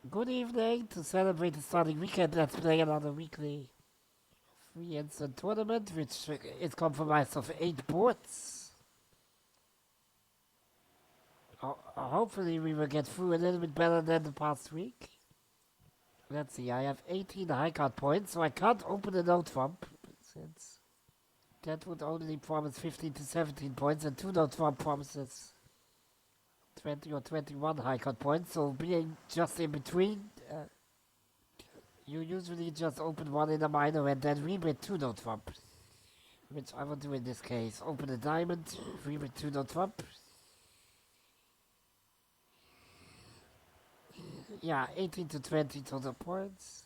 Good evening. To celebrate the starting weekend, let's play another weekly free instant tournament, which is comprised of 8 boards. Hopefully, we will get through a little bit better than the past week. Let's see, I have 18 high card points, so I can't open a no trump, since that would only promise 15 to 17 points, and 2 no trump promises 20 or 21 high card points, so being just in between, you usually just open one in a minor and then rebid 2 no trump. Which I will do in this case. Open a diamond, rebid 2 no trump. Yeah, 18 to 20 total points.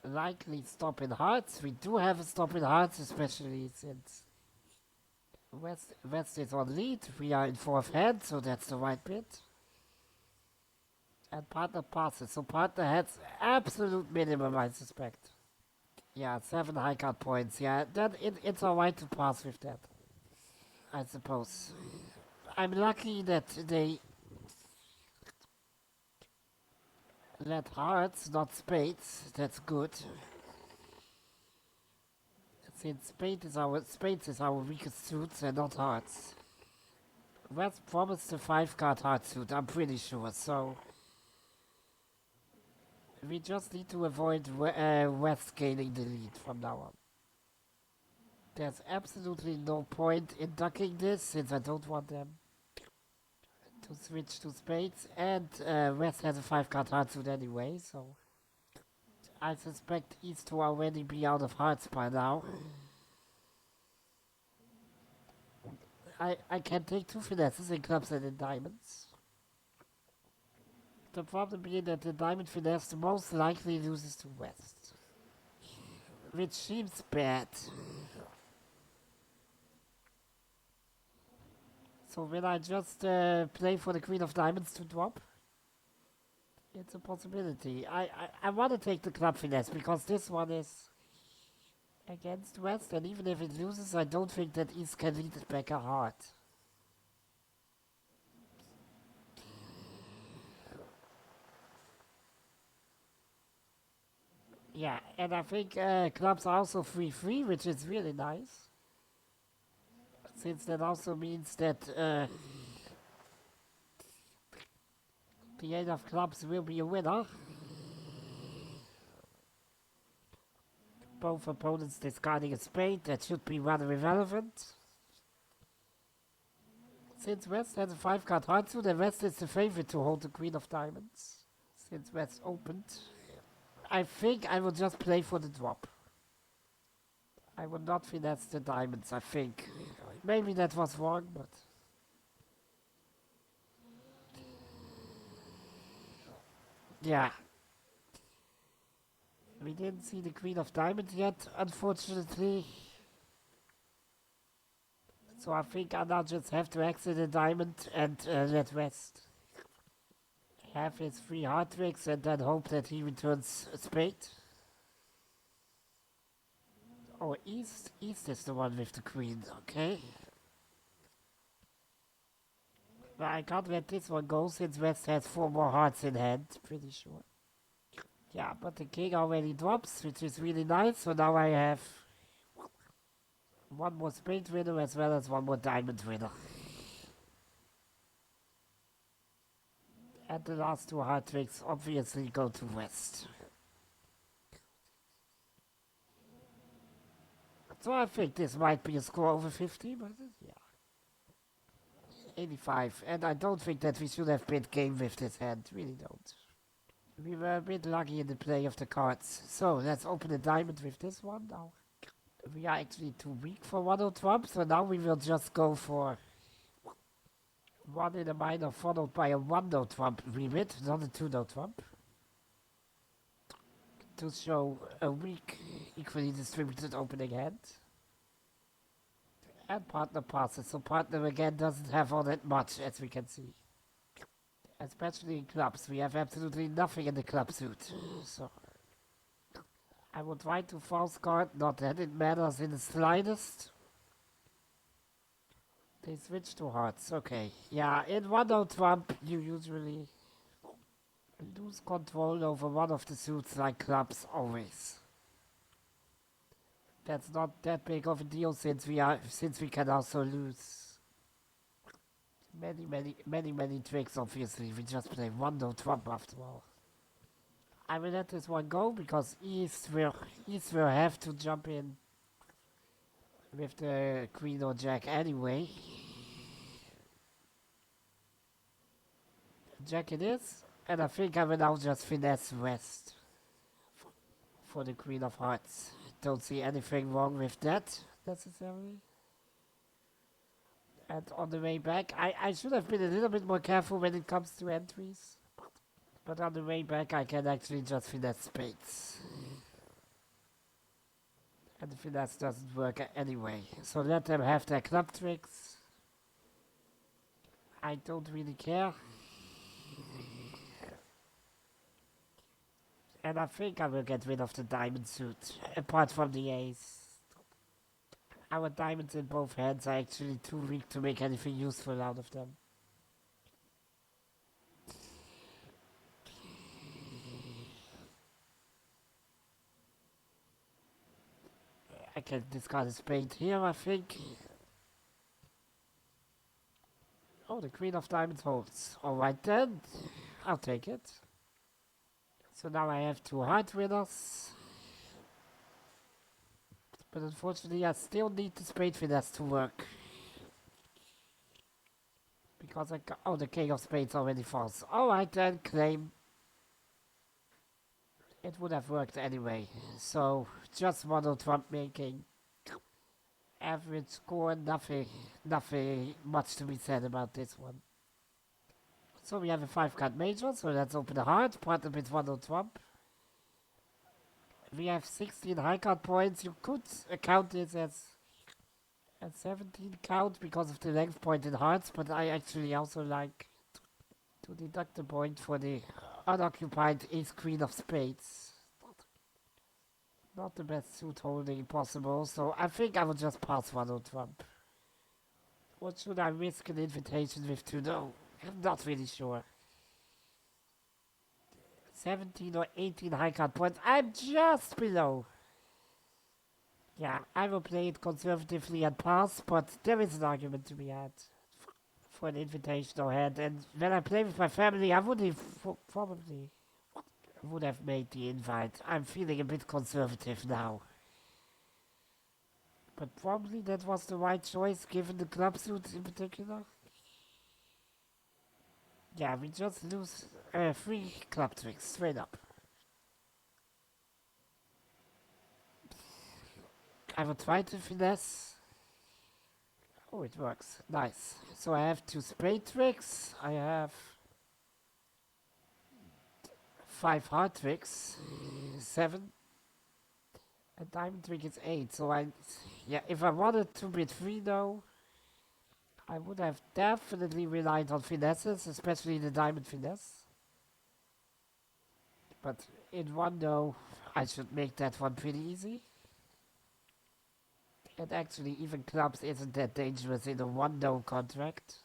Likely stop in hearts. We do have a stop in hearts, especially since West is on lead. We are in fourth hand, so that's the right bit. And partner passes, so partner has absolute minimum, I suspect. Yeah, 7 high card points. Yeah, it's alright to pass with that, I suppose. I'm lucky that they let hearts, not spades. That's good. Since spades is our weakest suits and not hearts. West promised a 5 card heart suit, I'm pretty sure, so we just need to avoid West gaining the lead from now on. There's absolutely no point in ducking this, since I don't want them to switch to spades, and West has a 5 card heart suit anyway, so I suspect East to already be out of hearts by now. I can take 2 finesses in clubs and in diamonds. The problem being that the diamond finesse most likely loses to West. Which seems bad. So will I just play for the queen of diamonds to drop? It's a possibility. I want to take the club finesse because this one is against West, and even if it loses, I don't think that East can lead it back a heart. Yeah, and I think clubs are also free, which is really nice. Since that also means that the 8 of clubs will be a winner. Both opponents discarding a spade, that should be rather irrelevant. Since West has a 5 card heart suit, and West is the favorite to hold the queen of diamonds. Since West opened, I think I will just play for the drop. I will not finesse the diamonds, I think. Maybe that was wrong, but yeah. We didn't see the queen of diamonds yet, unfortunately. So I think I now just have to exit the diamond and let West have his 3 hard tricks and then hope that he returns a spade. Oh, East is the one with the queen, okay. But I can't let this one go since West has 4 more hearts in hand, pretty sure. Yeah, but the king already drops, which is really nice, so now I have 1 more spade winner as well as 1 more diamond winner. And the last 2 hard tricks obviously go to West. So I think this might be a score over 50, but yeah. 85, and I don't think that we should have bid game with this hand, really don't. We were a bit lucky in the play of the cards. So let's open a diamond with this one now. We are actually too weak for 1 trump, so now we will just go for 1 in a minor followed by a 1 trump rebid, not a 2 trump. To show a weak, equally distributed opening hand. And partner passes, so partner again doesn't have all that much, as we can see. Especially in clubs, we have absolutely nothing in the club suit. So I will try to false guard, not that it matters in the slightest. They switch to hearts, okay. Yeah, in 1 trump, you usually lose control over one of the suits like clubs always. That's not that big of a deal since we can also lose many tricks. Obviously, we just play one no trump after all. I will let this one go because East will have to jump in with the queen or jack anyway. Jack it is, and I think I will now just finesse west for the queen of hearts. Don't see anything wrong with that necessarily. And on the way back, I should have been a little bit more careful when it comes to entries. But on the way back, I can actually just finesse spades. And the finesse doesn't work anyway. So let them have their club tricks. I don't really care. And I think I will get rid of the diamond suit, apart from the ace. Our diamonds in both hands are actually too weak to make anything useful out of them. I can discard a spade here, I think. Oh, the queen of diamonds holds. Alright then, I'll take it. So now I have two heart winners. But unfortunately I still need the spade finesse to work. Because oh, the king of spades already falls. Alright then, claim. It would have worked anyway. So, just model trump making. Average score, nothing much to be said about this one. So we have a 5-card major, so let's open the heart, partner with 1 trump. We have 16 high card points. You could count this as a 17 count because of the length point in hearts, but I actually also like to deduct the point for the unoccupied ace queen of spades. Not the best suit holding possible, so I think I will just pass 1 trump. What should I risk an invitation with to know? I'm not really sure. 17 or 18 high card points. I'm just below. Yeah, I will play it conservatively and pass, but there is an argument to be had for an invitational hand. And when I play with my family, I would have probably would have made the invite. I'm feeling a bit conservative now. But probably that was the right choice given the club suit in particular. Yeah, we just lose 3 club tricks straight up. I will try to finesse. Oh, it works. Nice. So I have 2 spade tricks. I have 5 heart tricks. 7. A diamond trick is 8. So yeah, if I wanted to bid 3 though, I would have definitely relied on finesses, especially the diamond finesse. But in 1 though, I should make that one pretty easy. And actually, even clubs isn't that dangerous in a 1 no contract.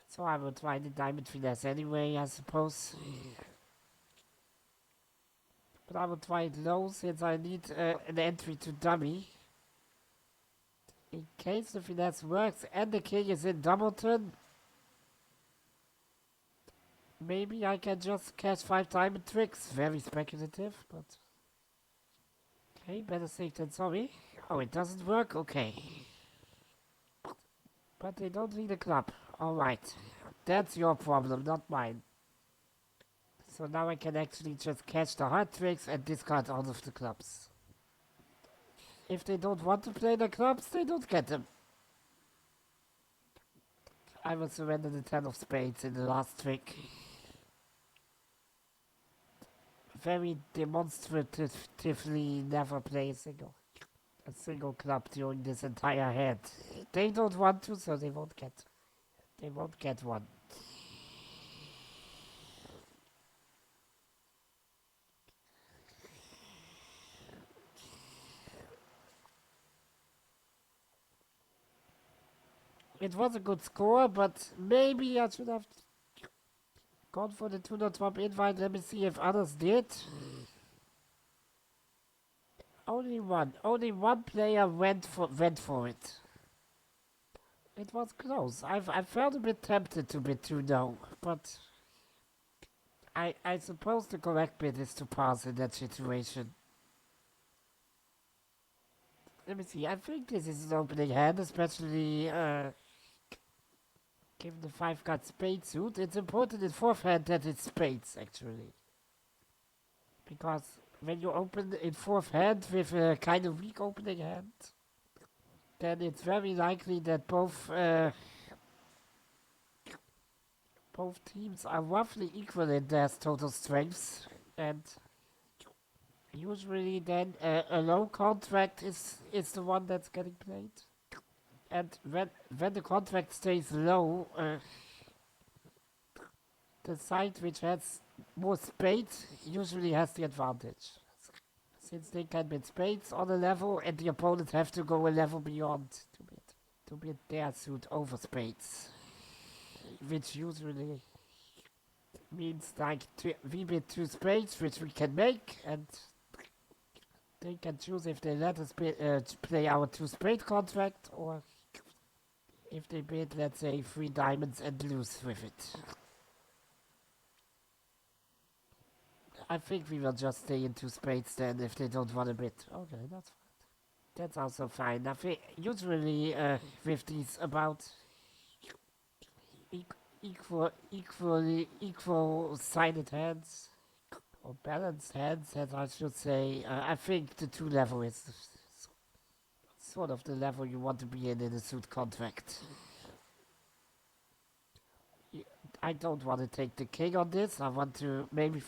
So I will try the diamond finesse anyway, I suppose. But I will try it low since I need an entry to dummy. In case the finesse works and the king is in doubleton, maybe I can just cash 5 diamond tricks. Very speculative, but... Okay, better safe than sorry. Oh, it doesn't work? Okay. But they don't need a club. Alright. That's your problem, not mine. So now I can actually just catch the heart tricks and discard all of the clubs. If they don't want to play the clubs, they don't get them. I will surrender the 10 of spades in the last trick. Very demonstratively never play a single club during this entire hand. They don't want to, so they won't get one. It was a good score, but maybe I should have gone for the 2-not-trump invite. Let me see if others did. Only one player went for it. It was close. I felt a bit tempted to bid 2-no, but I suppose the correct bid is to pass in that situation. Let me see. I think this is an opening hand, especially given the 5-card spade suit. It's important in fourth hand that it's spades, actually. Because when you open in fourth hand with a kind of weak opening hand, then it's very likely that both teams are roughly equal in their total strengths, and usually then a low contract is the one that's getting played. And when the contract stays low, the side which has more spades usually has the advantage. Since they can bid spades on a level and the opponents have to go a level beyond to bid their suit over spades. Which usually means like we bid 2 spades, which we can make, and they can choose if they let us play our 2 spade contract, or if they bid, let's say, 3 diamonds and lose with it. I think we will just stay in 2 spades then if they don't want to bid. Okay, that's fine. That's also fine. I think usually with these about equal sided hands, or balanced hands, as I should say, I think the 2 level is sort of the level you want to be in a suit contract. I don't want to take the king on this. I want to maybe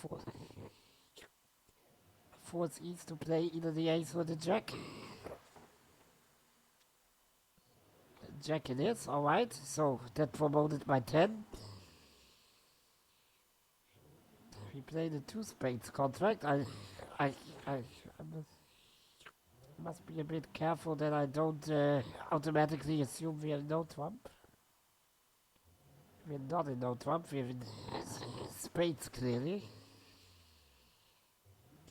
force East to play either the ace or the jack. Jack it is, alright. So that promoted by 10. We played a 2 spades contract. I must be a bit careful that I don't automatically assume we are no trump. We're not in no trump, we're in spades clearly.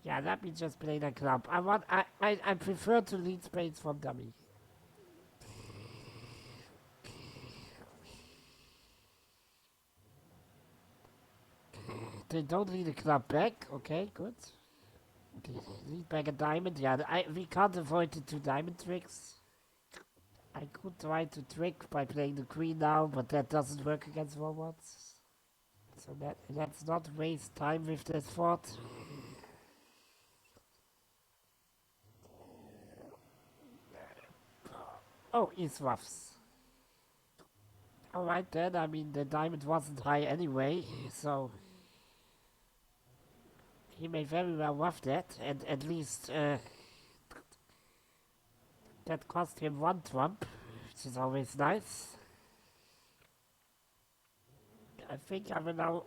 Yeah, let me just play the club. I prefer to lead spades from dummy. They don't lead a club back. Okay, good. They lead back a diamond. Yeah, we can't avoid the 2 diamond tricks. I could try to trick by playing the queen now, but that doesn't work against robots. So let's not waste time with this thought. Oh, he's roughs. Alright then, I mean the diamond wasn't high anyway, so he may very well rough that, and at least that cost him 1 trump, which is always nice. I think I will now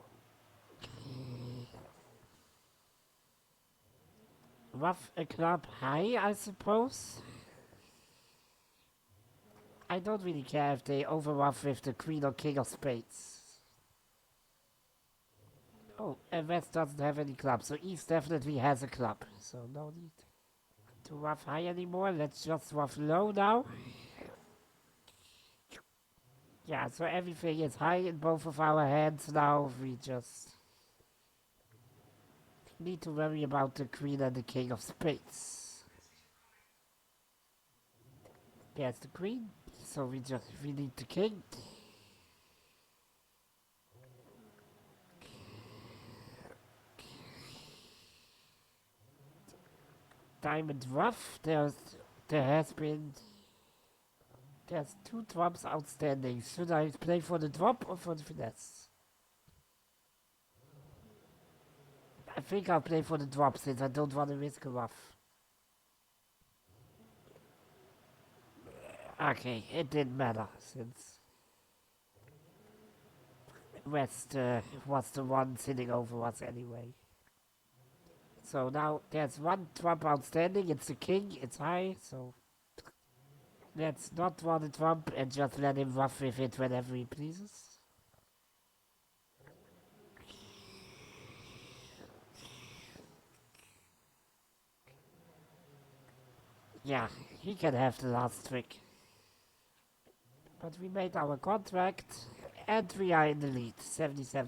rough a club high, I suppose. I don't really care if they over rough with the queen or king of spades. Oh, and West doesn't have any club, so East definitely has a club, so no need to rough high anymore. Let's just rough low now. Yeah, so everything is high in both of our hands now. We just need to worry about the queen and the king of spades. There's the queen, so we need the king. Diamond rough. There's 2 drops outstanding. Should I play for the drop or for the finesse? I think I'll play for the drop since I don't want to risk a rough. Okay, it didn't matter since West was the one sitting over us anyway. So now there's 1 trump outstanding. It's the king. It's high, so let's not draw the trump and just let him rough with it whenever he pleases. Yeah, he can have the last trick. But we made our contract, and we are in the lead, 77%.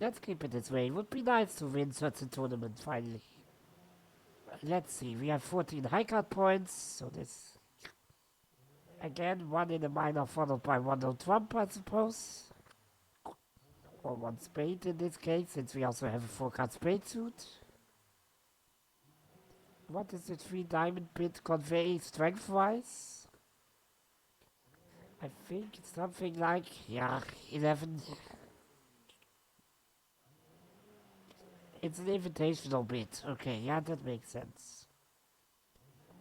Let's keep it this way. It would be nice to win such a tournament finally. Let's see, we have 14 high card points, so this... Again, one in a minor followed by one on trump, I suppose. Or one spade in this case, since we also have a 4 card spade suit. What does the 3 diamond bid convey strength-wise? I think it's something like, yeah, 11. It's an invitational bid. Okay, yeah, that makes sense.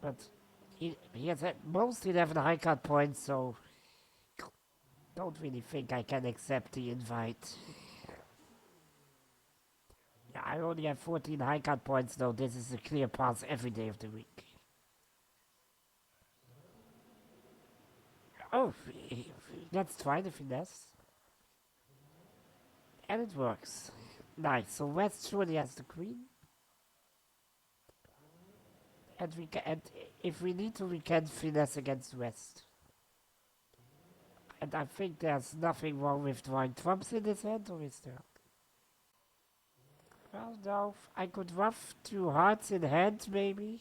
But he has at most 11 high card points, so don't really think I can accept the invite. Yeah, I only have 14 high card points, though. This is a clear pass every day of the week. Oh, let's try the finesse. And it works. Nice. So West surely has the queen. And if we need to, we can finesse against West. And I think there's nothing wrong with drawing trumps in this hand, or is there? Well, no, I could ruff 2 hearts in hand, maybe.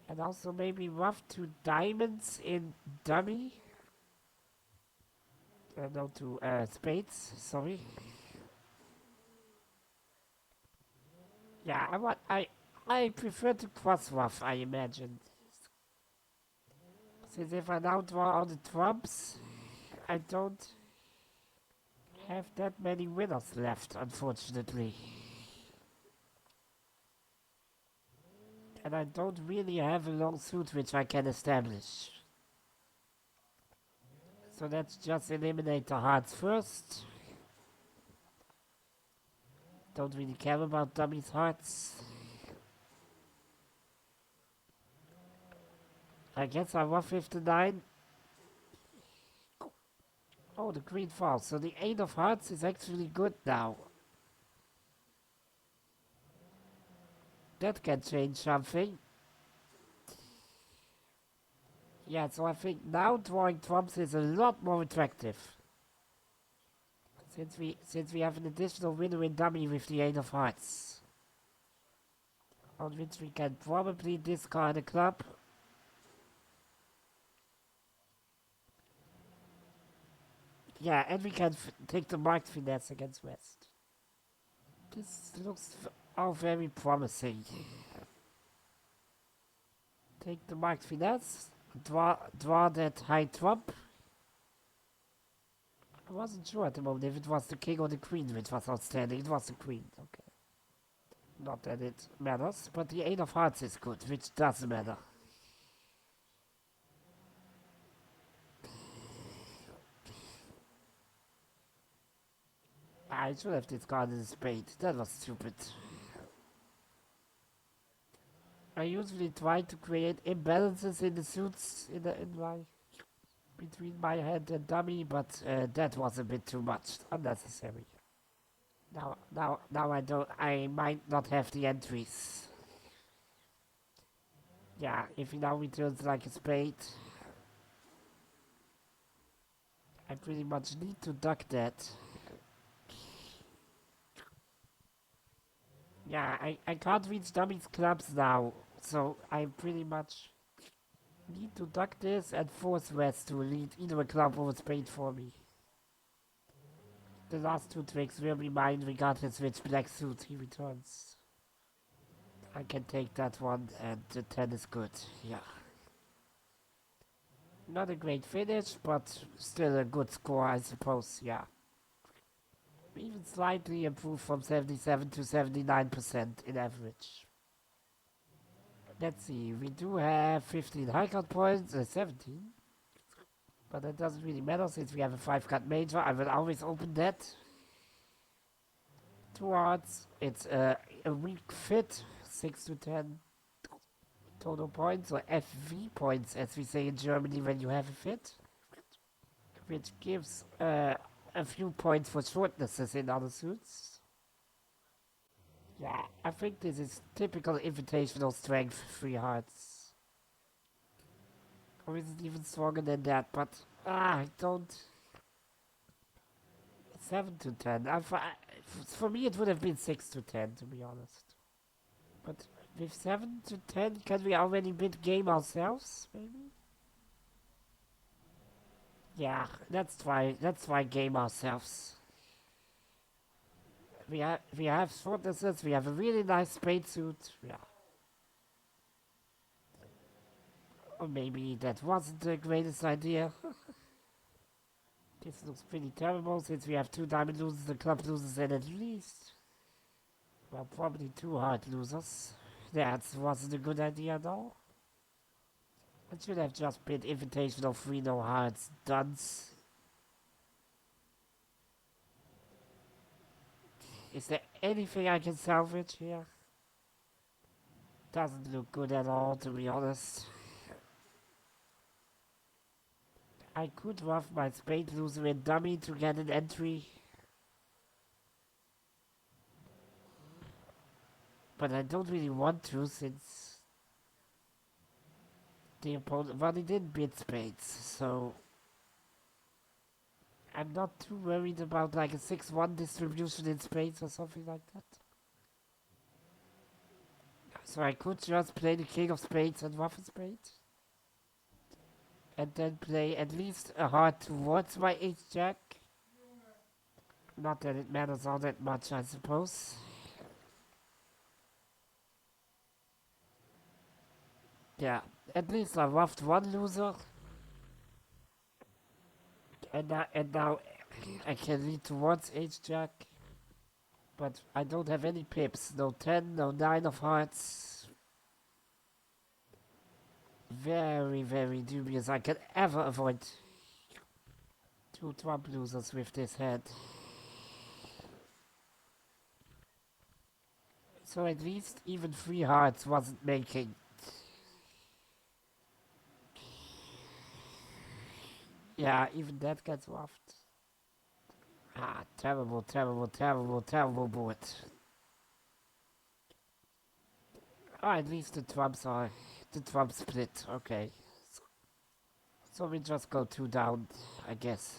And also maybe ruff 2 diamonds in dummy. No, 2 spades, sorry. Yeah, I prefer to cross ruff, I imagine. Since if I now draw all the trumps, I don't have that many winners left, unfortunately. And I don't really have a long suit which I can establish. So let's just eliminate the hearts first. Don't really care about dummy's hearts. I guess I ruff 59. Oh, the queen falls. So the 8 of hearts is actually good now. That can change something. Yeah, so I think now drawing trumps is a lot more attractive. Since we have an additional winner in dummy with the 8 of hearts. On which we can probably discard a club. Yeah, and we can take the marked finesse against West. This looks all very promising. Take the marked finesse, draw that high trump. I wasn't sure at the moment if it was the king or the queen which was outstanding. It was the queen, okay. Not that it matters, but the 8 of hearts is good, which does matter. I should have discarded a spade. That was stupid. I usually try to create imbalances in the suits between my hand and dummy, but that was a bit too much, unnecessary. Now I might not have the entries. Yeah, if he now returns like a spade, I pretty much need to duck that. Yeah, I can't reach dummy's clubs now, so I pretty much need to duck this and force West to lead either a club or a spade for me. The last 2 tricks will be mine regardless which black suit he returns. I can take that one and the 10 is good, yeah. Not a great finish, but still a good score, I suppose, yeah. Even slightly improved from 77 to 79% in average. Let's see, we do have 15 high card points, 17. But that doesn't really matter since we have a 5 card major. I will always open that. 2 hearts, it's a weak fit, 6 to 10 total points, or FV points as we say in Germany when you have a fit. Which gives a few points for shortnesses in other suits. Yeah, I think this is typical invitational strength, three hearts. Or is it even stronger than that? But, I don't... 7 to 10. For me, it would have been 6 to 10, to be honest. But with 7 to 10, can we already bid game ourselves, maybe? Yeah, let's try game ourselves. We have shortnesses, we have a really nice spade suit. Yeah. Or maybe that wasn't the greatest idea. This looks pretty terrible since we have two diamond losers, the club losers, and at least, well, probably two heart losers. That wasn't a good idea, though. I should have just bid invitational free no hearts duns. Is there anything I can salvage here? Doesn't look good at all, to be honest. I could rough my spade loser in dummy to get an entry. But I don't really want to since the opponent, well, he did bid spades, so I'm not too worried about like a 6-1 distribution in spades or something like that. So I could just play the king of spades and rough a spade. And then play at least a heart towards my ace-jack. Not that it matters all that much, I suppose. Yeah, at least I roughed one loser. And now I can lead towards ace-jack. But I don't have any pips. No 10, no 9 of hearts. Very, very dubious. I can ever avoid two trump losers with this hand. So at least even 3 hearts wasn't making. Yeah, even that gets roughed. Ah, terrible, terrible, terrible, terrible board. Oh, at least the trumps are... The trump split, okay. So we just go 2 down, I guess.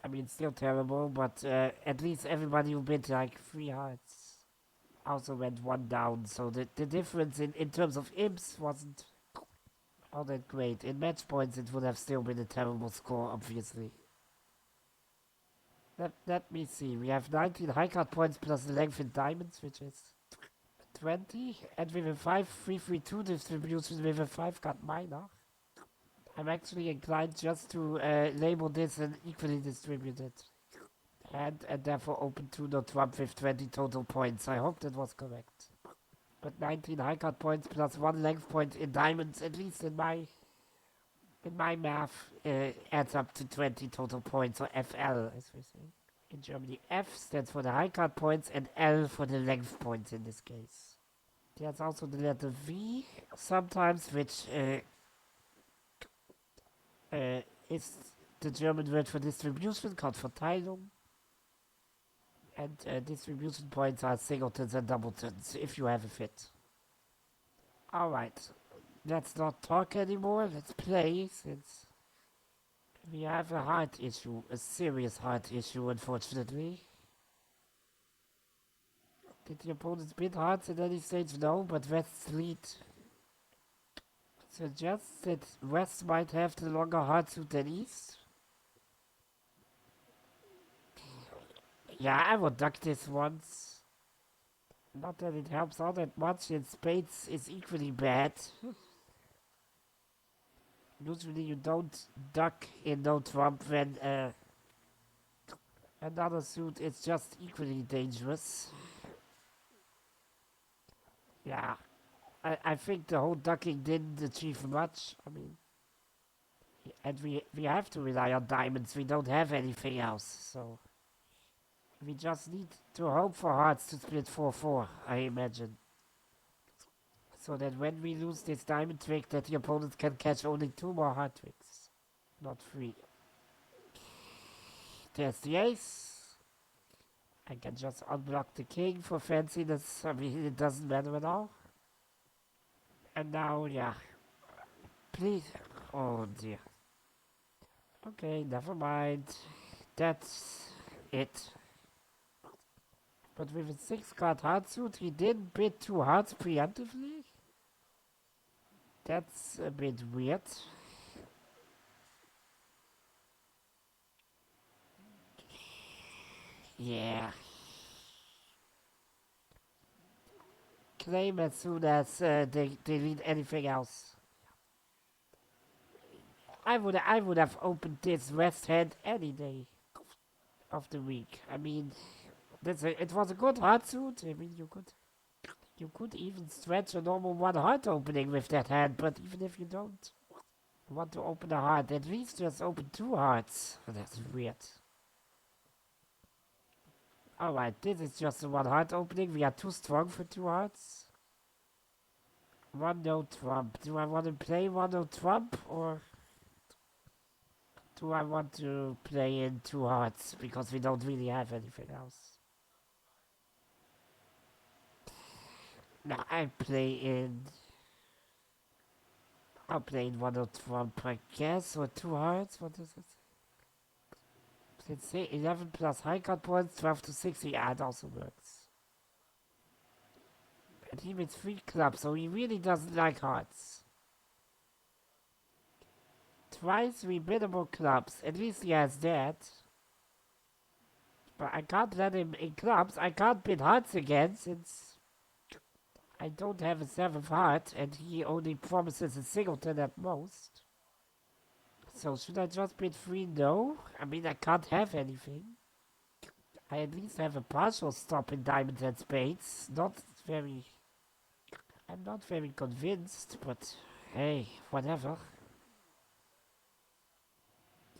I mean, still terrible, but at least everybody who bid like 3 hearts also went 1 down. So the difference in terms of imps wasn't all that great. In match points, it would have still been a terrible score, obviously. Let me see. We have 19 high card points plus the length in diamonds, which is 20. And with a 5-3-3-2 distribution with a 5 card minor, I'm actually inclined just to label this an equally distributed hand and therefore open 2 no trump with 20 total points. I hope that was correct. But 19 high card points plus 1 length point in diamonds, at least in my math, adds up to 20 total points, or FL as we say. In Germany, F stands for the high card points and L for the length points in this case. There's also the letter V sometimes, which is the German word for distribution, called Verteilung. And distribution points are singletons and doubletons, if you have a fit. Alright, let's not talk anymore, let's play, since we have a heart issue, a serious heart issue, unfortunately. Did the opponent's bid hearts at any stage? No, but West's lead suggests that West might have the longer heart suit than East. Yeah, I will duck this once. Not that it helps all that much, and spades is equally bad. Usually you don't duck in no trump when another suit is just equally dangerous. Yeah, I think the whole ducking didn't achieve much. I mean, and we have to rely on diamonds. We don't have anything else, so we just need to hope for hearts to split 4-4, I imagine. So that when we lose this diamond trick, that the opponent can catch only 2 more heart tricks, not 3. There's the ace. I can just unblock the king for fanciness. I mean, it doesn't matter at all. And now, yeah. Please. Oh dear. Okay, never mind. That's it. But with a 6 card hard suit, he didn't bid 2 hearts preemptively? That's a bit weird. Yeah. Claim as soon as they delete anything else. I would have opened this West Hand any day of the week. I mean, it was a good hard suit. I mean, you could even stretch a normal 1 heart opening with that hand, but even if you don't want to open a heart, at least just open 2 hearts. That's weird. Alright, this is just a 1 heart opening. We are too strong for 2 hearts. 1 no trump. Do I want to play 1 no trump, or do I want to play in 2 hearts because we don't really have anything else? No, I'll play in 1 no trump, I guess, or 2 hearts. What is it? Let's say 11 plus high card points, 12 to 60. Yeah, it also works. And he with 3 clubs, so he really doesn't like hearts. Twice rebiddable clubs. At least he has that. But I can't let him in clubs. I can't bid hearts again since I don't have a 7th heart and he only promises a singleton at most. So should I just bid 3 no? I mean, I can't have anything. I at least have a partial stop in diamonds and spades. I'm not very convinced, but hey, whatever.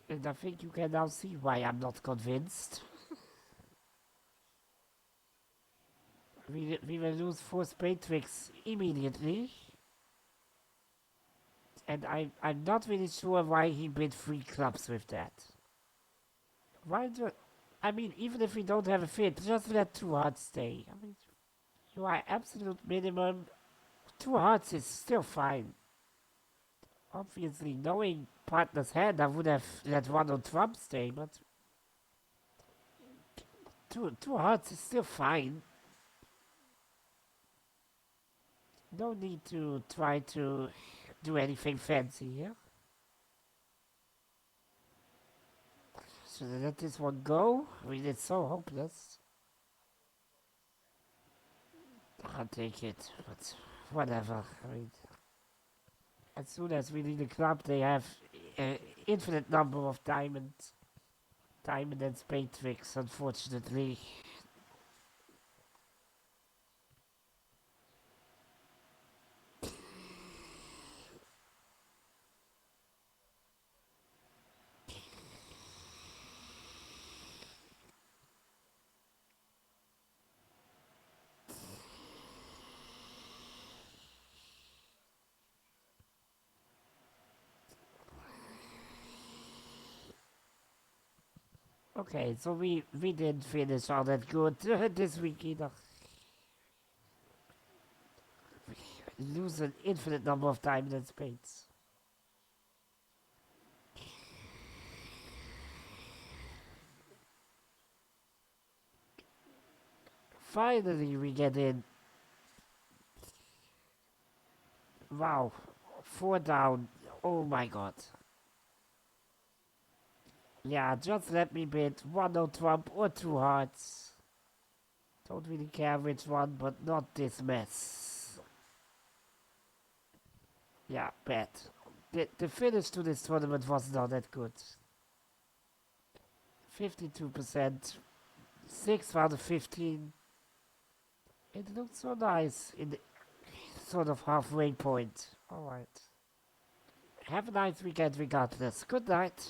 And I think you can now see why I'm not convinced. We will lose 4 spade tricks immediately. And I'm not really sure why he bid 3 clubs with that. I mean, even if we don't have a fit, just let 2 hearts stay. I mean, you are absolute minimum. 2 hearts is still fine. Obviously, knowing partner's hand, I would have let 1 on trump stay, but 2 hearts is still fine. No need to try to do anything fancy here. So let this one go. I mean, it's so hopeless. I'll take it, but whatever. I mean, as soon as we need a club, they have an infinite number of diamond and spade tricks, unfortunately. Okay, so we didn't finish all that good this week either. We lose an infinite number of diamond and spades. Finally, we get in. Wow, 4 down. Oh my god. Yeah, just let me bid 1 no trump or 2 hearts. Don't really care which one, but not this mess. Yeah, bad. The finish to this tournament was not that good. 52%, 6 out of 15. It looked so nice in the sort of halfway point. Alright. Have a nice weekend regardless. Good night.